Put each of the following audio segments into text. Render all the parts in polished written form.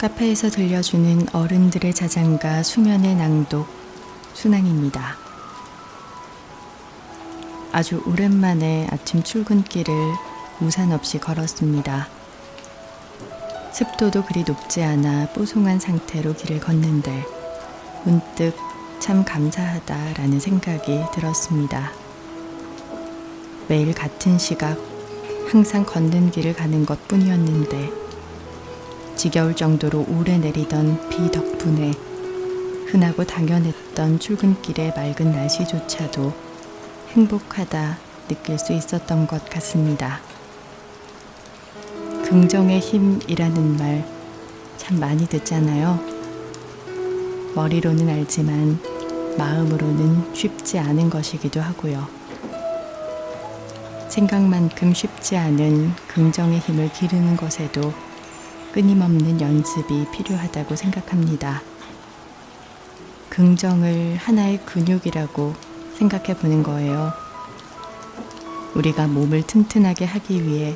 카페에서 들려주는 어른들의 자장가 수면의 낭독 순항입니다. 아주 오랜만에 아침 출근길을 우산 없이 걸었습니다. 습도도 그리 높지 않아 뽀송한 상태로 길을 걷는데 문득 참 감사하다라는 생각이 들었습니다. 매일 같은 시각 항상 걷는 길을 가는 것 뿐이었는데 지겨울 정도로 오래 내리던 비 덕분에 흔하고 당연했던 출근길의 맑은 날씨조차도 행복하다 느낄 수 있었던 것 같습니다. 긍정의 힘이라는 말 참 많이 듣잖아요. 머리로는 알지만 마음으로는 쉽지 않은 것이기도 하고요. 생각만큼 쉽지 않은 긍정의 힘을 기르는 것에도 끊임없는 연습이 필요하다고 생각합니다. 긍정을 하나의 근육이라고 생각해 보는 거예요. 우리가 몸을 튼튼하게 하기 위해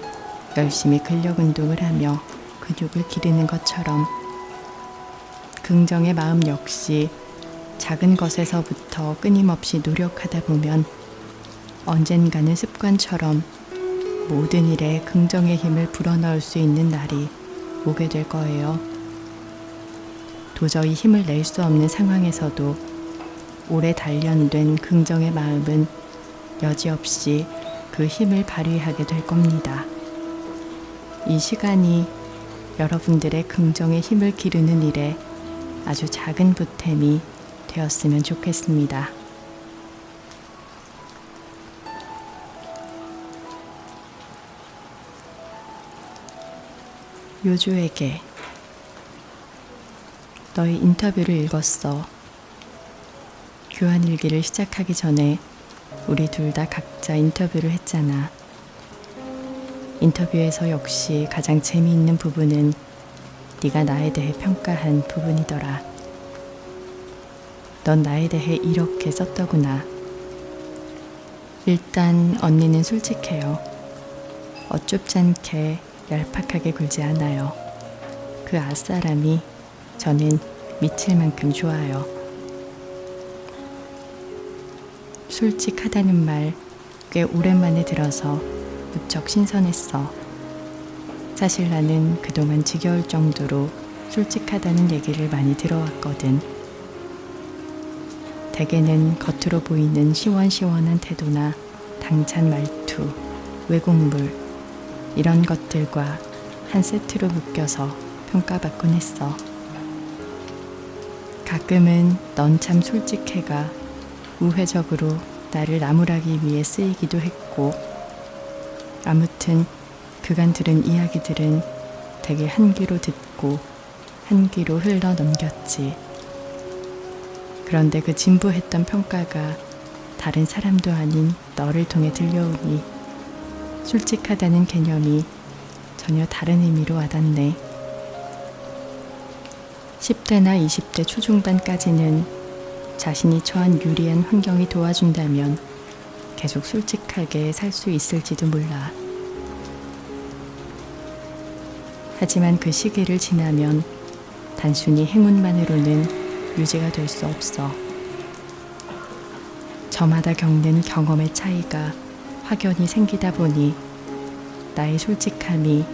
열심히 근력 운동을 하며 근육을 기르는 것처럼 긍정의 마음 역시 작은 것에서부터 끊임없이 노력하다 보면 언젠가는 습관처럼 모든 일에 긍정의 힘을 불어넣을 수 있는 날이 오게 될 거예요. 도저히 힘을 낼 수 없는 상황에서도 오래 단련된 긍정의 마음은 여지없이 그 힘을 발휘하게 될 겁니다. 이 시간이 여러분들의 긍정의 힘을 기르는 일에 아주 작은 보탬이 되었으면 좋겠습니다. 요조에게 너의 인터뷰를 읽었어. 교환일기를 시작하기 전에 우리 둘 다 각자 인터뷰를 했잖아. 인터뷰에서 역시 가장 재미있는 부분은 네가 나에 대해 평가한 부분이더라. 넌 나에 대해 이렇게 썼더구나. 일단 언니는 솔직해요. 어쭙지 않게 얄팍하게 굴지 않아요. 그 아싸람이 저는 미칠 만큼 좋아요. 솔직하다는 말 꽤 오랜만에 들어서 무척 신선했어. 사실 나는 그동안 지겨울 정도로 솔직하다는 얘기를 많이 들어왔거든. 대개는 겉으로 보이는 시원시원한 태도나 당찬 말투, 외국물 이런 것들과 한 세트로 묶여서 평가받곤 했어. 가끔은 넌 참 솔직해가 우회적으로 나를 나무라기 위해 쓰이기도 했고, 아무튼 그간 들은 이야기들은 되게 한 귀로 듣고 한 귀로 흘러 넘겼지. 그런데 그 진부했던 평가가 다른 사람도 아닌 너를 통해 들려오니 솔직하다는 개념이 전혀 다른 의미로 와닿네. 10대나 20대 초중반까지는 자신이 처한 유리한 환경이 도와준다면 계속 솔직하게 살 수 있을지도 몰라. 하지만 그 시기를 지나면 단순히 행운만으로는 유지가 될 수 없어. 저마다 겪는 경험의 차이가 확연히 생기다 보니 나의 솔직함이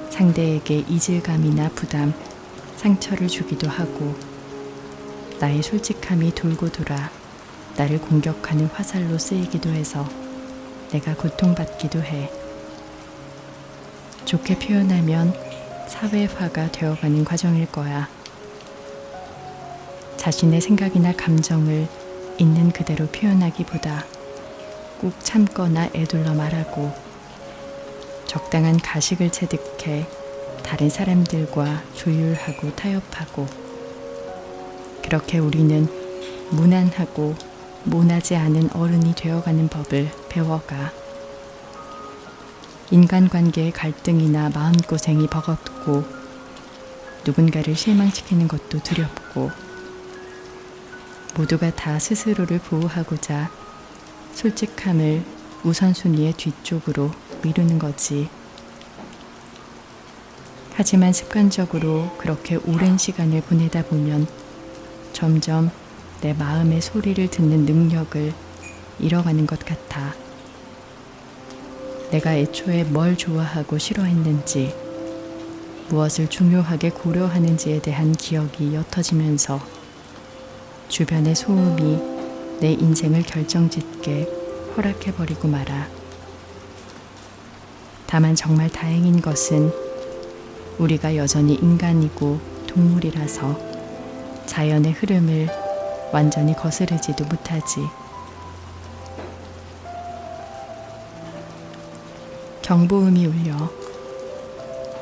상대에게 이질감이나 부담, 상처를 주기도 하고 나의 솔직함이 돌고 돌아 나를 공격하는 화살로 쓰이기도 해서 내가 고통받기도 해. 좋게 표현하면 사회화가 되어가는 과정일 거야. 자신의 생각이나 감정을 있는 그대로 표현하기보다 꾹 참거나 애둘러 말하고 적당한 가식을 체득해 다른 사람들과 조율하고 타협하고, 그렇게 우리는 무난하고 모나지 않은 어른이 되어가는 법을 배워가. 인간관계의 갈등이나 마음고생이 버겁고 누군가를 실망시키는 것도 두렵고 모두가 다 스스로를 보호하고자 솔직함을 우선순위의 뒤쪽으로 미루는 거지. 하지만 습관적으로 그렇게 오랜 시간을 보내다 보면 점점 내 마음의 소리를 듣는 능력을 잃어가는 것 같아. 내가 애초에 뭘 좋아하고 싫어했는지, 무엇을 중요하게 고려하는지에 대한 기억이 옅어지면서 주변의 소음이 내 인생을 결정짓게 허락해버리고 말아. 다만 정말 다행인 것은 우리가 여전히 인간이고 동물이라서 자연의 흐름을 완전히 거스르지도 못하지. 경보음이 울려.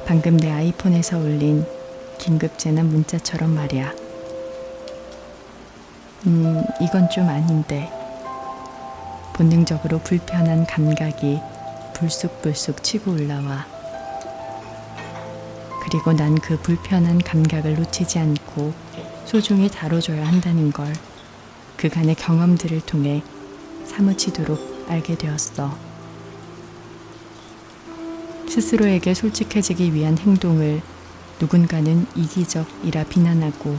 방금 내 아이폰에서 울린 긴급 재난 문자처럼 말이야. 이건 좀 아닌데. 본능적으로 불편한 감각이 불쑥불쑥 치고 올라와. 그리고 난 그 불편한 감각을 놓치지 않고 소중히 다뤄줘야 한다는 걸 그간의 경험들을 통해 사무치도록 알게 되었어. 스스로에게 솔직해지기 위한 행동을 누군가는 이기적이라 비난하고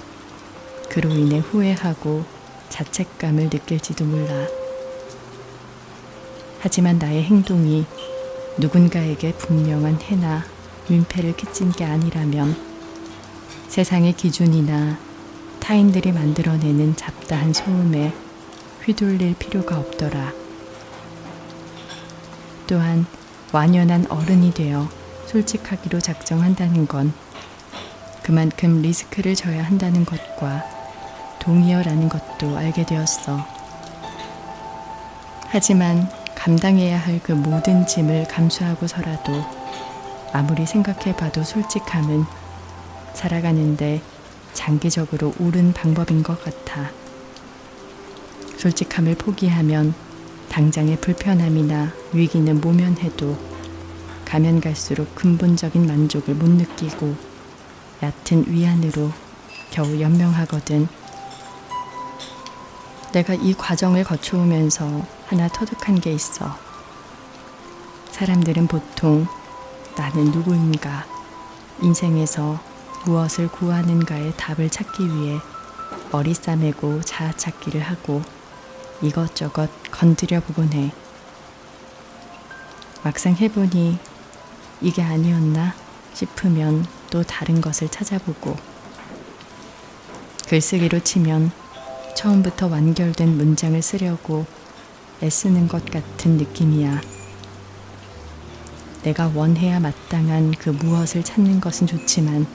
그로 인해 후회하고 자책감을 느낄지도 몰라. 하지만 나의 행동이 누군가에게 분명한 해나 민폐를 끼친 게 아니라면 세상의 기준이나 타인들이 만들어내는 잡다한 소음에 휘둘릴 필요가 없더라. 또한 완연한 어른이 되어 솔직하기로 작정한다는 건 그만큼 리스크를 져야 한다는 것과 동의어라는 것도 알게 되었어. 하지만 감당해야 할 그 모든 짐을 감수하고서라도 아무리 생각해봐도 솔직함은 살아가는데 장기적으로 옳은 방법인 것 같아. 솔직함을 포기하면 당장의 불편함이나 위기는 모면해도 가면 갈수록 근본적인 만족을 못 느끼고 얕은 위안으로 겨우 연명하거든. 내가 이 과정을 거쳐오면서 하나 터득한 게 있어. 사람들은 보통 나는 누구인가, 인생에서 무엇을 구하는가의 답을 찾기 위해 머리 싸매고 자아찾기를 하고 이것저것 건드려 보곤 해. 막상 해보니 이게 아니었나 싶으면 또 다른 것을 찾아보고, 글쓰기로 치면 처음부터 완결된 문장을 쓰려고 애쓰는 것 같은 느낌이야. 내가 원해야 마땅한 그 무엇을 찾는 것은 좋지만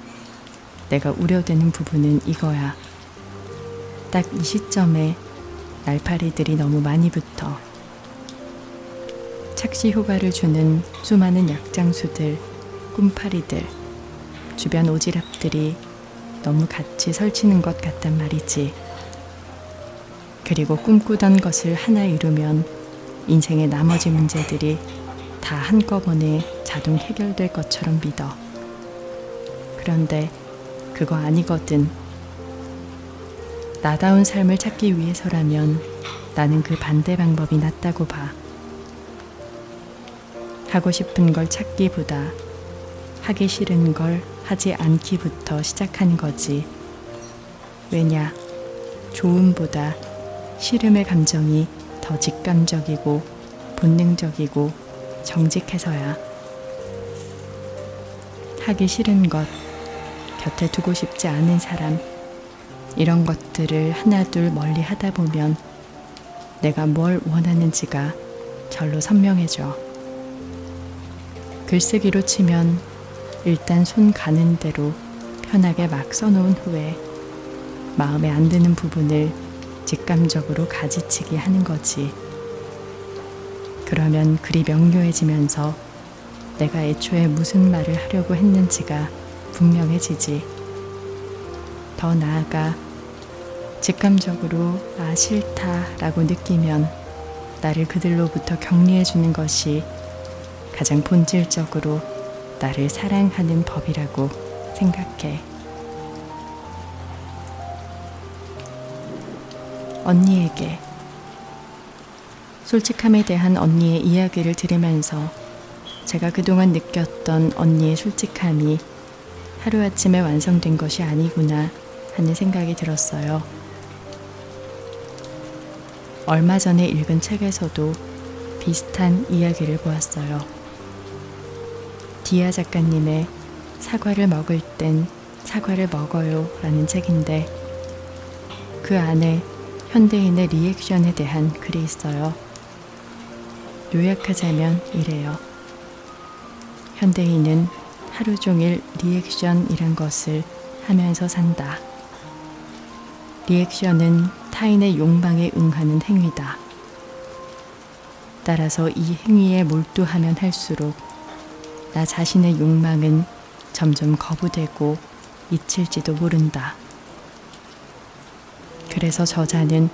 내가 우려되는 부분은 이거야. 딱 이 시점에 날파리들이 너무 많이 붙어. 착시 효과를 주는 수많은 약장수들, 꿈파리들, 주변 오지랖들이 너무 같이 설치는 것 같단 말이지. 그리고 꿈꾸던 것을 하나 이루면 인생의 나머지 문제들이 다 한꺼번에 자동 해결될 것처럼 믿어. 그런데 그거 아니거든. 나다운 삶을 찾기 위해서라면 나는 그 반대 방법이 낫다고 봐. 하고 싶은 걸 찾기보다 하기 싫은 걸 하지 않기부터 시작하는 거지. 왜냐, 좋음보다 싫음의 감정이 더 직감적이고 본능적이고 정직해서야. 하기 싫은 것, 곁에 두고 싶지 않은 사람, 이런 것들을 하나둘 멀리 하다 보면 내가 뭘 원하는지가 절로 선명해져. 글쓰기로 치면 일단 손 가는 대로 편하게 막 써놓은 후에 마음에 안 드는 부분을 직감적으로 가지치기 하는 거지. 그러면 글이 명료해지면서 내가 애초에 무슨 말을 하려고 했는지가 분명해지지. 더 나아가 직감적으로 아 싫다라고 느끼면 나를 그들로부터 격리해주는 것이 가장 본질적으로 나를 사랑하는 법이라고 생각해. 언니에게. 솔직함에 대한 언니의 이야기를 들으면서 제가 그동안 느꼈던 언니의 솔직함이 하루아침에 완성된 것이 아니구나 하는 생각이 들었어요. 얼마 전에 읽은 책에서도 비슷한 이야기를 보았어요. 디아 작가님의 사과를 먹을 땐 사과를 먹어요 라는 책인데 그 안에 현대인의 리액션에 대한 글이 있어요. 요약하자면 이래요. 현대인은 하루 종일 리액션이란 것을 하면서 산다. 리액션은 타인의 욕망에 응하는 행위다. 따라서 이 행위에 몰두하면 할수록 나 자신의 욕망은 점점 거부되고 잊힐지도 모른다. 그래서 저자는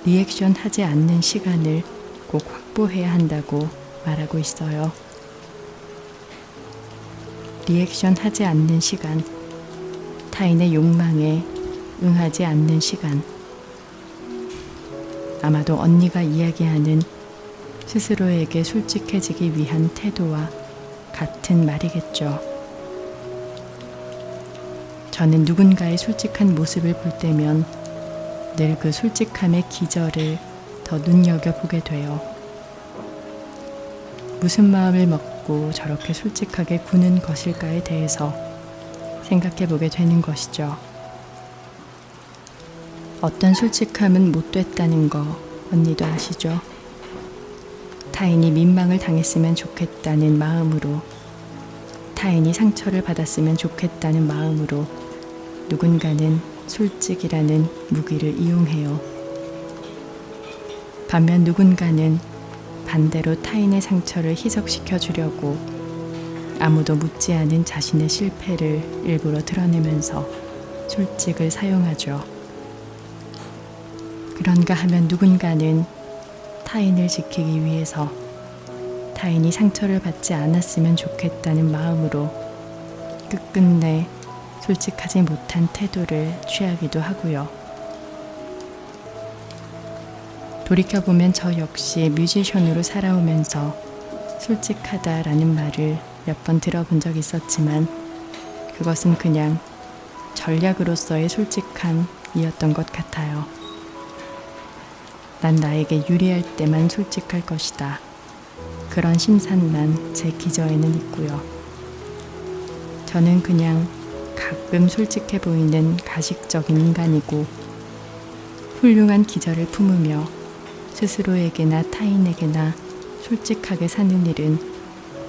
리액션 하지 않는 시간을 꼭 확보해야 한다고 말하고 있어요. 리액션 하지 않는 시간, 타인의 욕망에 응하지 않는 시간. 아마도 언니가 이야기하는 스스로에게 솔직해지기 위한 태도와 같은 말이겠죠. 저는 누군가의 솔직한 모습을 볼 때면 늘 그 솔직함의 기저를 더 눈여겨보게 돼요. 무슨 마음을 먹고 저렇게 솔직하게 구는 것일까에 대해서 생각해보게 되는 것이죠. 어떤 솔직함은 못됐다는 거 언니도 아시죠? 타인이 민망을 당했으면 좋겠다는 마음으로, 타인이 상처를 받았으면 좋겠다는 마음으로 누군가는 솔직이라는 무기를 이용해요. 반면 누군가는 반대로 타인의 상처를 희석시켜 주려고 아무도 묻지 않은 자신의 실패를 일부러 드러내면서 솔직을 사용하죠. 그런가 하면 누군가는 타인을 지키기 위해서 타인이 상처를 받지 않았으면 좋겠다는 마음으로 끝끝내 솔직하지 못한 태도를 취하기도 하고요. 돌이켜보면 저 역시 뮤지션으로 살아오면서 솔직하다라는 말을 몇 번 들어본 적 있었지만 그것은 그냥 전략으로서의 솔직함이었던 것 같아요. 난 나에게 유리할 때만 솔직할 것이다. 그런 심산만 제 기저에는 있고요. 저는 그냥 가끔 솔직해 보이는 가식적인 인간이고 훌륭한 기저를 품으며 스스로에게나 타인에게나 솔직하게 사는 일은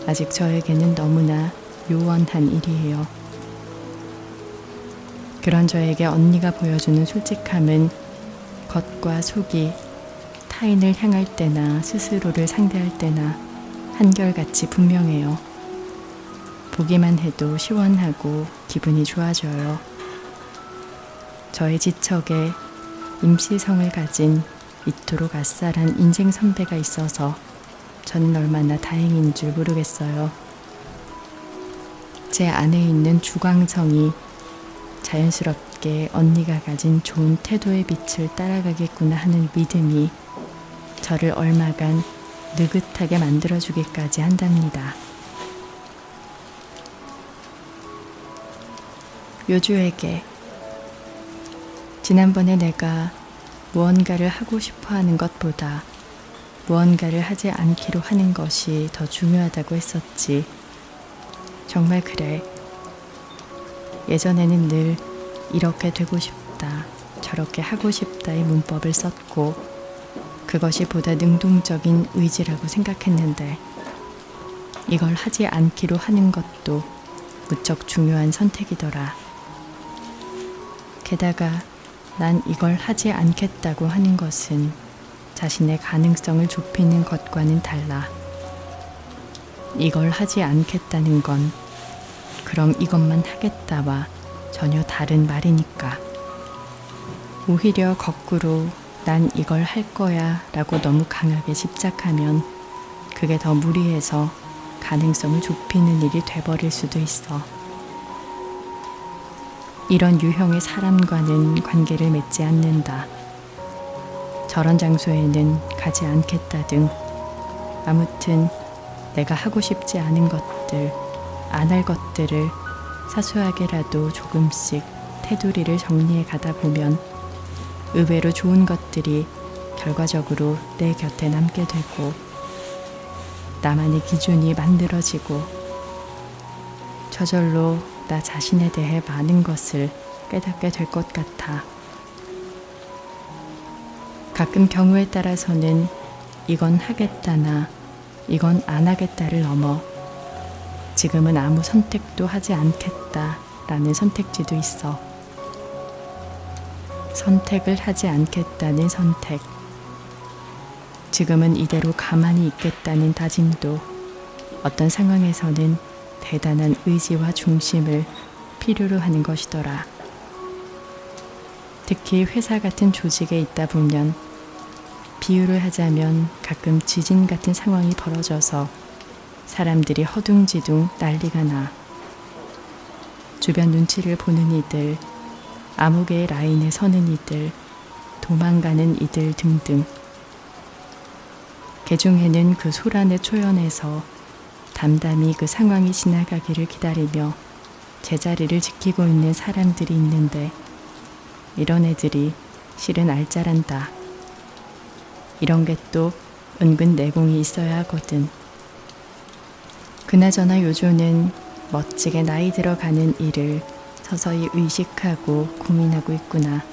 아직 저에게는 너무나 요원한 일이에요. 그런 저에게 언니가 보여주는 솔직함은 겉과 속이 타인을 향할 때나 스스로를 상대할 때나 한결같이 분명해요. 보기만 해도 시원하고 기분이 좋아져요. 저의 지척에 임시성을 가진 이토록 아싸란 인생 선배가 있어서 저는 얼마나 다행인 줄 모르겠어요. 제 안에 있는 주광성이 자연스럽게 언니가 가진 좋은 태도의 빛을 따라가겠구나 하는 믿음이 저를 얼마간 느긋하게 만들어주기까지 한답니다. 요주에게 지난번에 내가 무언가를 하고 싶어 하는 것보다 무언가를 하지 않기로 하는 것이 더 중요하다고 했었지. 정말 그래. 예전에는 늘 이렇게 되고 싶다, 저렇게 하고 싶다의 문법을 썼고 그것이 보다 능동적인 의지라고 생각했는데 이걸 하지 않기로 하는 것도 무척 중요한 선택이더라. 게다가 난 이걸 하지 않겠다고 하는 것은 자신의 가능성을 좁히는 것과는 달라. 이걸 하지 않겠다는 건 그럼 이것만 하겠다와 전혀 다른 말이니까. 오히려 거꾸로 난 이걸 할 거야 라고 너무 강하게 집착하면 그게 더 무리해서 가능성을 좁히는 일이 돼버릴 수도 있어. 이런 유형의 사람과는 관계를 맺지 않는다. 저런 장소에는 가지 않겠다 등 아무튼 내가 하고 싶지 않은 것들, 안 할 것들을 사소하게라도 조금씩 테두리를 정리해 가다 보면 의외로 좋은 것들이 결과적으로 내 곁에 남게 되고 나만의 기준이 만들어지고 저절로 나 자신에 대해 많은 것을 깨닫게 될 것 같아. 가끔 경우에 따라서는 이건 하겠다나 이건 안 하겠다를 넘어 지금은 아무 선택도 하지 않겠다라는 선택지도 있어. 선택을 하지 않겠다는 선택. 지금은 이대로 가만히 있겠다는 다짐도 어떤 상황에서는 대단한 의지와 중심을 필요로 하는 것이더라. 특히 회사 같은 조직에 있다 보면 비유를 하자면 가끔 지진 같은 상황이 벌어져서 사람들이 허둥지둥 난리가 나. 주변 눈치를 보는 이들, 암흑의 라인에 서는 이들, 도망가는 이들 등등. 개중에는 그 소란의 초연에서 담담히 그 상황이 지나가기를 기다리며 제자리를 지키고 있는 사람들이 있는데 이런 애들이 실은 알짜란다. 이런 게 또 은근 내공이 있어야 하거든. 그나저나 요즘은 멋지게 나이 들어가는 일을 서서히 의식하고 고민하고 있구나.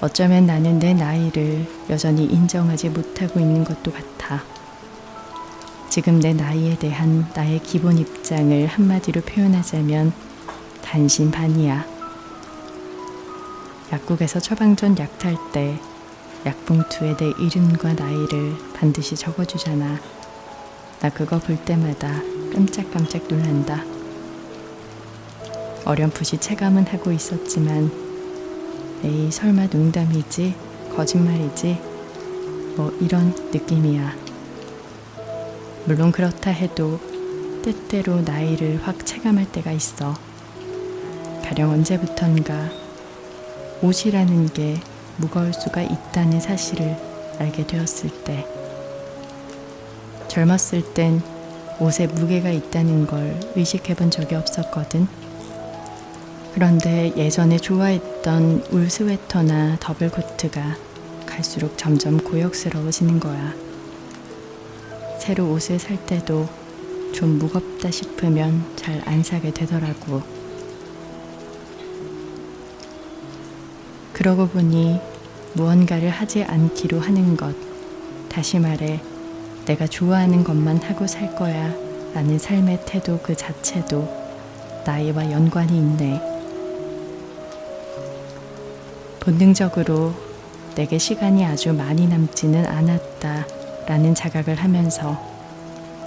어쩌면 나는 내 나이를 여전히 인정하지 못하고 있는 것도 같아. 지금 내 나이에 대한 나의 기본 입장을 한마디로 표현하자면 단신반이야. 약국에서 처방전 약 탈 때 약봉투에 내 이름과 나이를 반드시 적어주잖아. 나 그거 볼 때마다 깜짝깜짝 놀란다. 어렴풋이 체감은 하고 있었지만 에이 설마 농담이지? 거짓말이지? 뭐 이런 느낌이야. 물론 그렇다 해도 때때로 나이를 확 체감할 때가 있어. 가령 언제부턴가 옷이라는 게 무거울 수가 있다는 사실을 알게 되었을 때, 젊었을 땐 옷에 무게가 있다는 걸 의식해 본 적이 없었거든. 그런데 예전에 좋아했던 울 스웨터나 더블 코트가 갈수록 점점 고역스러워지는 거야. 새로 옷을 살 때도 좀 무겁다 싶으면 잘 안 사게 되더라고. 그러고 보니 무언가를 하지 않기로 하는 것, 다시 말해 내가 좋아하는 것만 하고 살 거야 라는 삶의 태도 그 자체도 나이와 연관이 있네. 본능적으로 내게 시간이 아주 많이 남지는 않았다 라는 자각을 하면서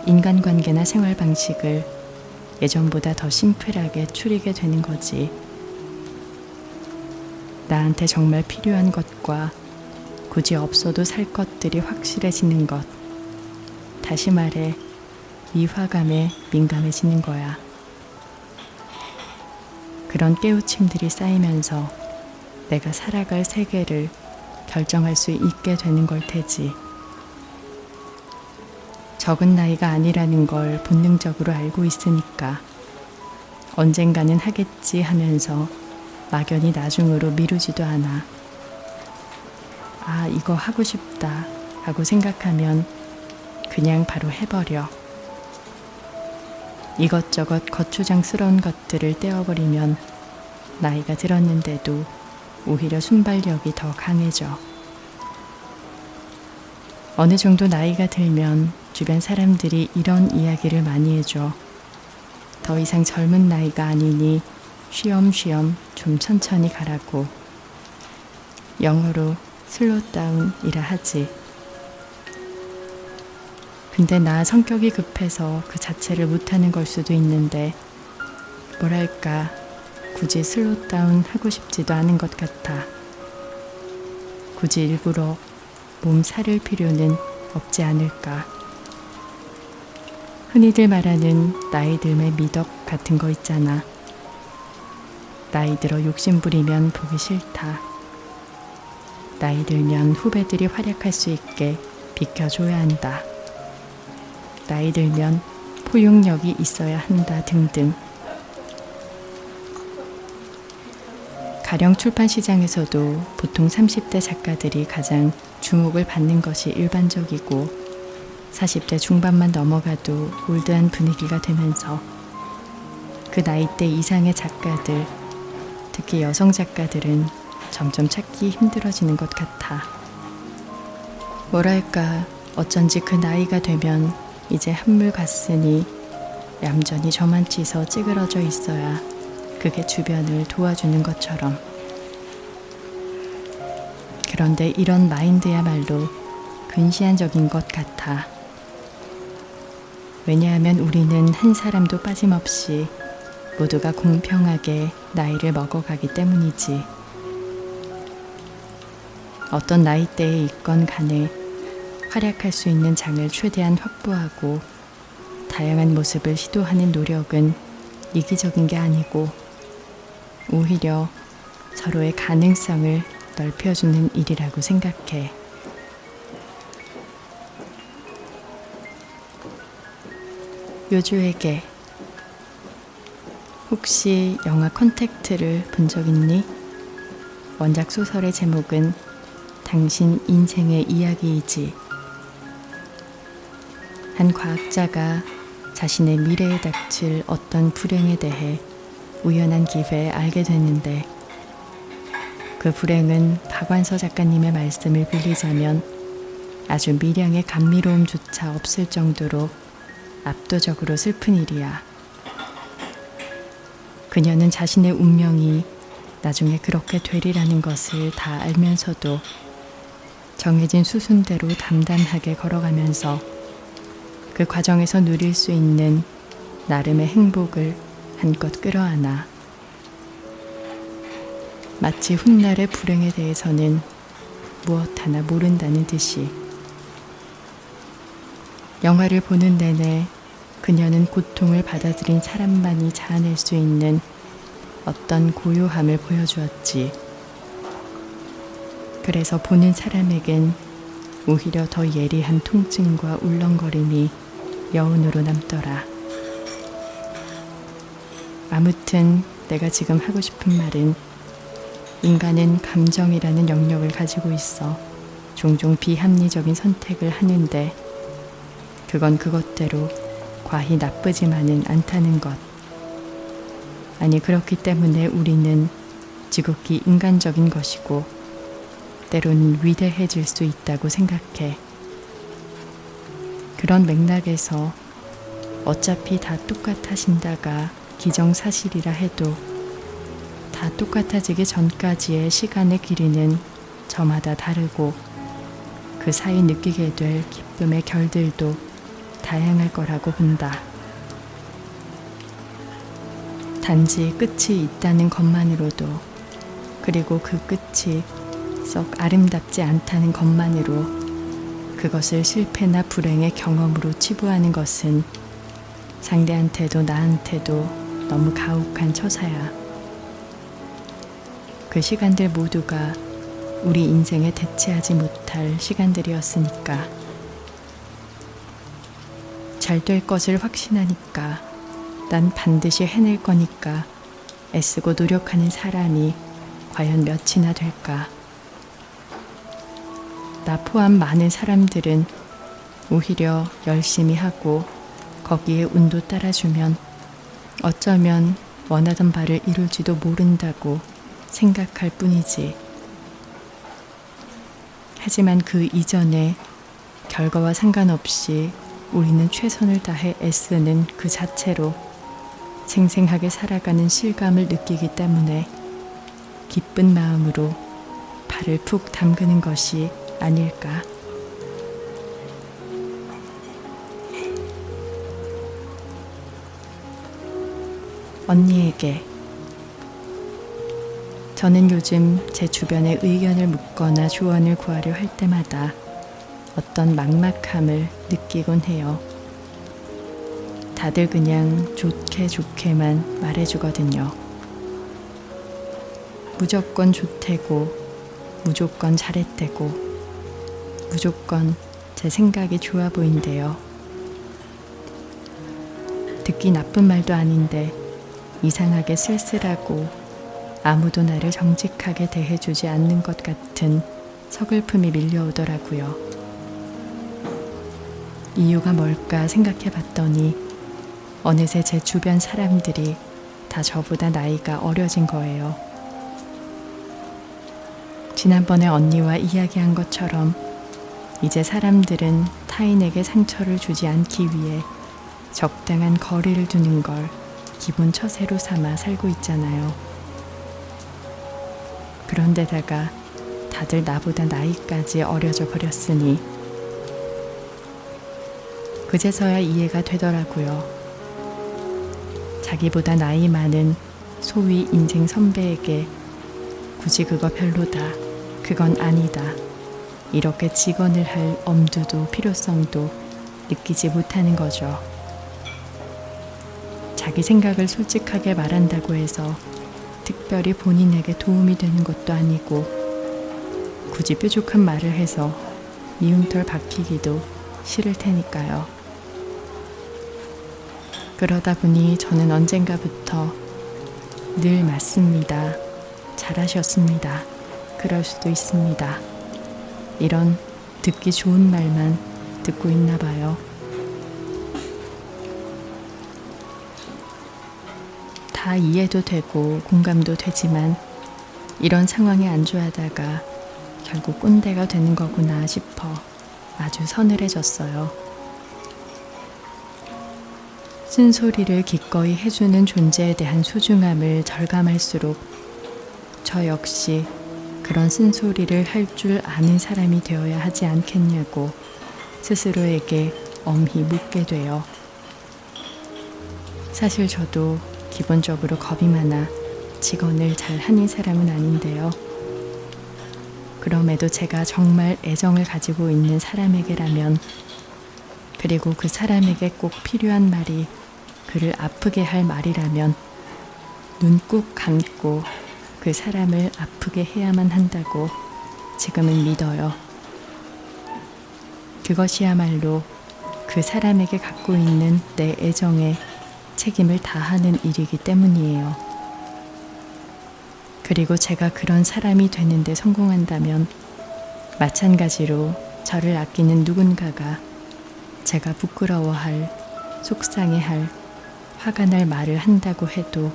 인간관계나 생활 방식을 예전보다 더 심플하게 추리게 되는 거지. 나한테 정말 필요한 것과 굳이 없어도 살 것들이 확실해지는 것. 다시 말해 위화감에 민감해지는 거야. 그런 깨우침들이 쌓이면서 내가 살아갈 세계를 결정할 수 있게 되는 걸 테지. 적은 나이가 아니라는 걸 본능적으로 알고 있으니까 언젠가는 하겠지 하면서 막연히 나중으로 미루지도 않아. 아, 이거 하고 싶다 하고 생각하면 그냥 바로 해버려. 이것저것 거추장스러운 것들을 떼어버리면 나이가 들었는데도 오히려 순발력이 더 강해져. 어느 정도 나이가 들면 주변 사람들이 이런 이야기를 많이 해줘. 더 이상 젊은 나이가 아니니 쉬엄쉬엄 좀 천천히 가라고. 영어로 슬로우 다운이라 하지. 근데 나 성격이 급해서 그 자체를 못하는 걸 수도 있는데 뭐랄까 굳이 슬로우 다운 하고 싶지도 않은 것 같아. 굳이 일부러 몸 사릴 필요는 없지 않을까. 흔히들 말하는 나이 들매 미덕 같은 거 있잖아. 나이 들어 욕심 부리면 보기 싫다. 나이 들면 후배들이 활약할 수 있게 비켜줘야 한다. 나이 들면 포용력이 있어야 한다 등등. 가령 출판 시장에서도 보통 30대 작가들이 가장 주목을 받는 것이 일반적이고 40대 중반만 넘어가도 올드한 분위기가 되면서 그 나이대 이상의 작가들, 특히 여성 작가들은 점점 찾기 힘들어지는 것 같아. 뭐랄까, 어쩐지 그 나이가 되면 이제 한물 갔으니 얌전히 저만치서 찌그러져 있어야 그게 주변을 도와주는 것처럼. 그런데 이런 마인드야말로 근시안적인 것 같아. 왜냐하면 우리는 한 사람도 빠짐없이 모두가 공평하게 나이를 먹어가기 때문이지. 어떤 나이대에 있건 간에 활약할 수 있는 장을 최대한 확보하고 다양한 모습을 시도하는 노력은 이기적인 게 아니고 오히려 서로의 가능성을 넓혀주는 일이라고 생각해. 요주에게 혹시 영화 컨택트를 본 적 있니? 원작 소설의 제목은 당신 인생의 이야기이지. 한 과학자가 자신의 미래에 닥칠 어떤 불행에 대해 우연한 기회에 알게 됐는데 그 불행은 박완서 작가님의 말씀을 빌리자면 아주 미량의 감미로움조차 없을 정도로 압도적으로 슬픈 일이야. 그녀는 자신의 운명이 나중에 그렇게 되리라는 것을 다 알면서도 정해진 수순대로 담담하게 걸어가면서 그 과정에서 누릴 수 있는 나름의 행복을 한껏 끌어안아. 마치 훗날의 불행에 대해서는 무엇 하나 모른다는 듯이. 영화를 보는 내내 그녀는 고통을 받아들인 사람만이 자아낼 수 있는 어떤 고요함을 보여주었지. 그래서 보는 사람에겐 오히려 더 예리한 통증과 울렁거림이 여운으로 남더라. 아무튼 내가 지금 하고 싶은 말은 인간은 감정이라는 영역을 가지고 있어 종종 비합리적인 선택을 하는데 그건 그것대로 과히 나쁘지만은 않다는 것. 아니, 그렇기 때문에 우리는 지극히 인간적인 것이고 때로는 위대해질 수 있다고 생각해. 그런 맥락에서 어차피 다 똑같아진다가 기정사실이라 해도 다 똑같아지기 전까지의 시간의 길이는 저마다 다르고 그 사이 느끼게 될 기쁨의 결들도 다양할 거라고 본다. 단지 끝이 있다는 것만으로도, 그리고 그 끝이 썩 아름답지 않다는 것만으로 그것을 실패나 불행의 경험으로 치부하는 것은 상대한테도 나한테도 너무 가혹한 처사야. 그 시간들 모두가 우리 인생에 대체하지 못할 시간들이었으니까. 잘 될 것을 확신하니까, 난 반드시 해낼 거니까 애쓰고 노력하는 사람이 과연 몇이나 될까? 나 포함 많은 사람들은 오히려 열심히 하고 거기에 운도 따라주면 어쩌면 원하던 바를 이룰지도 모른다고 생각할 뿐이지. 하지만 그 이전에 결과와 상관없이 우리는 최선을 다해 애쓰는 그 자체로 생생하게 살아가는 실감을 느끼기 때문에 기쁜 마음으로 발을 푹 담그는 것이 아닐까. 언니에게. 저는 요즘 제 주변의 의견을 묻거나 조언을 구하려 할 때마다 어떤 막막함을 느끼곤 해요. 다들 그냥 좋게만 말해주거든요. 무조건 좋대고, 무조건 잘했대고, 무조건 제 생각이 좋아 보인대요. 듣기 나쁜 말도 아닌데 이상하게 쓸쓸하고 아무도 나를 정직하게 대해주지 않는 것 같은 서글픔이 밀려오더라고요. 이유가 뭘까 생각해 봤더니 어느새 제 주변 사람들이 다 저보다 나이가 어려진 거예요. 지난번에 언니와 이야기한 것처럼 이제 사람들은 타인에게 상처를 주지 않기 위해 적당한 거리를 두는 걸 기본 처세로 삼아 살고 있잖아요. 그런데다가 다들 나보다 나이까지 어려져 버렸으니 그제서야 이해가 되더라고요. 자기보다 나이 많은 소위 인생 선배에게 굳이 그거 별로다, 그건 아니다, 이렇게 직언을 할 엄두도 필요성도 느끼지 못하는 거죠. 자기 생각을 솔직하게 말한다고 해서 특별히 본인에게 도움이 되는 것도 아니고 굳이 뾰족한 말을 해서 미움털 박히기도 싫을 테니까요. 그러다 보니 저는 언젠가부터 늘 맞습니다, 잘하셨습니다, 그럴 수도 있습니다, 이런 듣기 좋은 말만 듣고 있나 봐요. 다 이해도 되고 공감도 되지만 이런 상황에 안주하다가 결국 꼰대가 되는 거구나 싶어 아주 서늘해졌어요. 쓴소리를 기꺼이 해주는 존재에 대한 소중함을 절감할수록 저 역시 그런 쓴소리를 할 줄 아는 사람이 되어야 하지 않겠냐고 스스로에게 엄히 묻게 돼요. 사실 저도 기본적으로 겁이 많아 직언을 잘 하는 사람은 아닌데요. 그럼에도 제가 정말 애정을 가지고 있는 사람에게라면, 그리고 그 사람에게 꼭 필요한 말이 그를 아프게 할 말이라면 눈 꾹 감고 그 사람을 아프게 해야만 한다고 지금은 믿어요. 그것이야말로 그 사람에게 갖고 있는 내 애정에 책임을 다하는 일이기 때문이에요. 그리고 제가 그런 사람이 되는데 성공한다면 마찬가지로 저를 아끼는 누군가가 제가 부끄러워할, 속상해할, 화가 날 말을 한다고 해도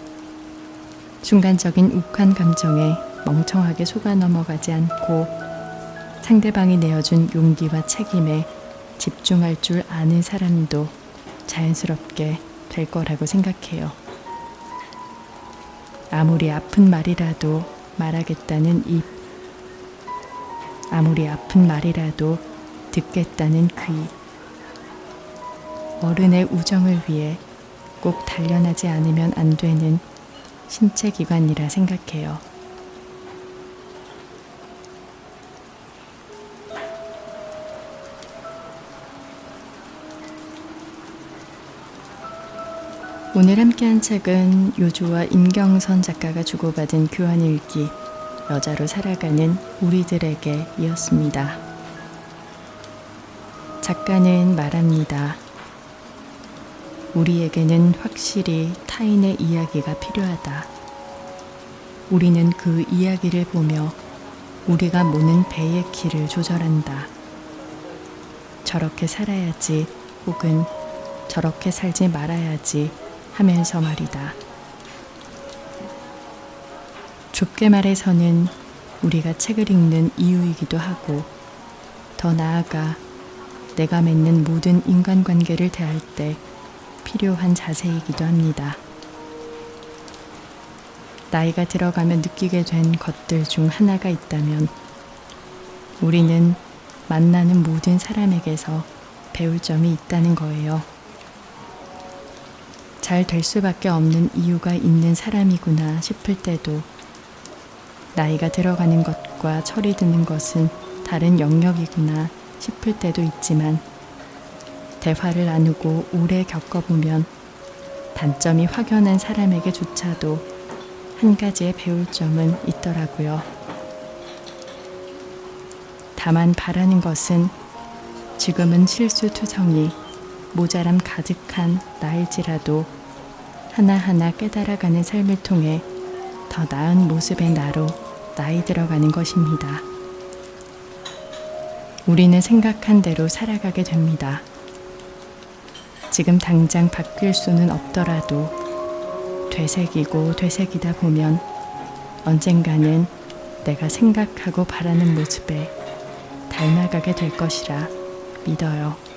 순간적인 욱한 감정에 멍청하게 속아 넘어가지 않고 상대방이 내어준 용기와 책임에 집중할 줄 아는 사람도 자연스럽게 될 거라고 생각해요. 아무리 아픈 말이라도 말하겠다는 입, 아무리 아픈 말이라도 듣겠다는 귀, 어른의 우정을 위해 꼭 단련하지 않으면 안 되는 신체 기관이라 생각해요. 오늘 함께한 책은 요조와 임경선 작가가 주고받은 교환일기 여자로 살아가는 우리들에게 이었습니다. 작가는 말합니다. 우리에게는 확실히 타인의 이야기가 필요하다. 우리는 그 이야기를 보며 우리가 모는 배의 키를 조절한다. 저렇게 살아야지 혹은 저렇게 살지 말아야지 하면서 말이다. 좁게 말해서는 우리가 책을 읽는 이유이기도 하고, 더 나아가 내가 맺는 모든 인간관계를 대할 때 필요한 자세이기도 합니다. 나이가 들어가면 느끼게 된 것들 중 하나가 있다면 우리는 만나는 모든 사람에게서 배울 점이 있다는 거예요. 잘 될 수밖에 없는 이유가 있는 사람이구나 싶을 때도, 나이가 들어가는 것과 철이 드는 것은 다른 영역이구나 싶을 때도 있지만, 대화를 나누고 오래 겪어보면 단점이 확연한 사람에게조차도 한 가지의 배울 점은 있더라고요. 다만 바라는 것은 지금은 실수투성이, 모자람 가득한 나일지라도 하나하나 깨달아가는 삶을 통해 더 나은 모습의 나로 나이 들어가는 것입니다. 우리는 생각한 대로 살아가게 됩니다. 지금 당장 바뀔 수는 없더라도 되새기고 되새기다 보면 언젠가는 내가 생각하고 바라는 모습에 닮아가게 될 것이라 믿어요.